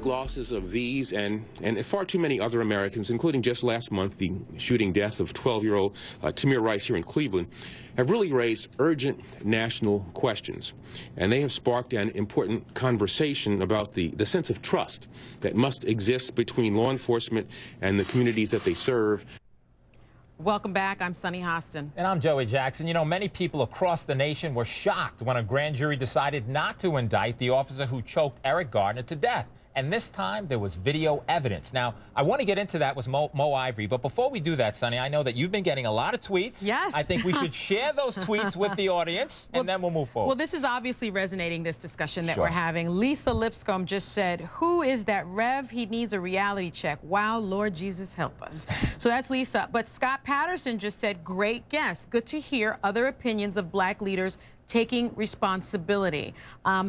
tragic losses of these and far too many other Americans, including just last month the shooting death of 12-year-old Tamir Rice here in Cleveland, have really raised urgent national questions. And they have sparked an important conversation about the sense of trust that must exist between law enforcement and the communities that they serve. Welcome back. I'm Sunny Hostin. And I'm Joey Jackson. You know, many people across the nation were shocked when a grand jury decided not to indict the officer who choked Eric Gardner to death. And this time, there was video evidence. Now, I want to get into that with Mo Ivory. But before we do that, Sunny, I know that you've been getting a lot of tweets. Yes. I think we should share those tweets with the audience, and then we'll move forward. Well, this is obviously resonating, this discussion that Sure. we're having. Lisa Lipscomb just said, who is that Rev? He needs a reality check. Wow, Lord Jesus, help us. So that's Lisa. But Scott Patterson just said, great guess. Good to hear other opinions of black leaders taking responsibility.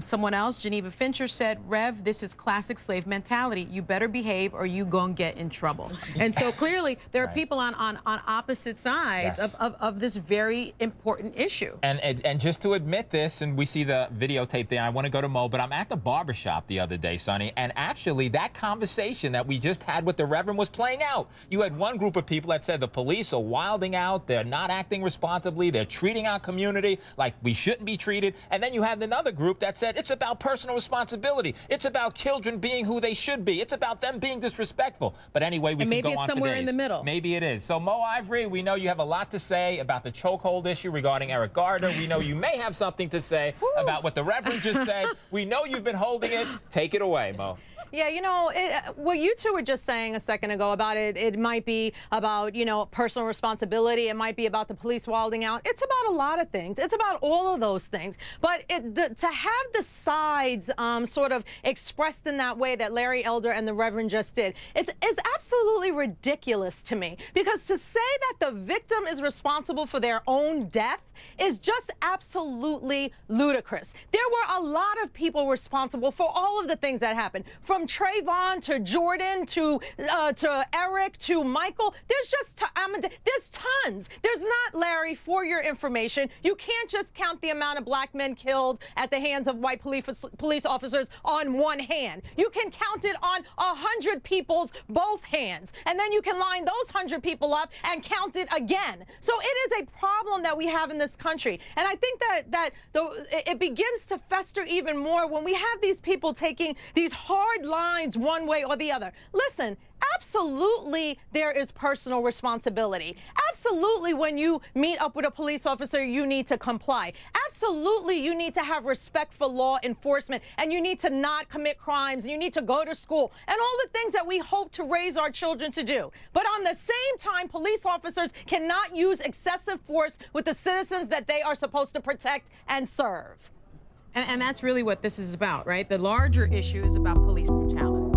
Someone else, Geneva Fincher, said, Rev, this is classic slave mentality. You better behave or you gonna get in trouble. And so clearly there are people on opposite sides Yes. of this very important issue. And just to admit this, and we see the videotape there, I want to go to Mo, but I'm at the barbershop the other day, Sonny, and actually that conversation that we just had with the Reverend was playing out. You had one group of people that said the police are wilding out, they're not acting responsibly, they're treating our community like we shouldn't be treated. And then you have another group that said it's about personal responsibility. It's about children being who they should be. It's about them being disrespectful. But anyway, we can go on for days. Maybe it's somewhere in the middle. Maybe it is. So Mo Ivory, we know you have a lot to say about the chokehold issue regarding Eric Gardner. We know you may have something to say about what the Reverend just said. We know you've been holding it. Take it away, Mo. Yeah, you know, what you two were just saying a second ago about it might be about, you know, personal responsibility. It might be about the police wilding out. It's about a lot of things. It's about all of those things. But to have the sides sort of expressed in that way that Larry Elder and the Reverend just did is absolutely ridiculous to me. Because to say that the victim is responsible for their own death is just absolutely ludicrous. There were a lot of people responsible for all of the things that happened. From Trayvon to Jordan to Eric to Michael, there's tons. There's not, Larry, for your information. You can't just count the amount of black men killed at the hands of white police officers on one hand. You can count it on 100 people's both hands. And then you can line those 100 people up and count it again. So it is a problem that we have in this country. And I think that it begins to fester even more when we have these people taking these hard lines one way or the other. Listen, absolutely there is personal responsibility. Absolutely when you meet up with a police officer, you need to comply. Absolutely you need to have respect for law enforcement, and you need to not commit crimes, and you need to go to school, and all the things that we hope to raise our children to do. But on the same time, police officers cannot use excessive force with the citizens that they are supposed to protect and serve. And that's really what this is about, right? The larger issue is about police brutality.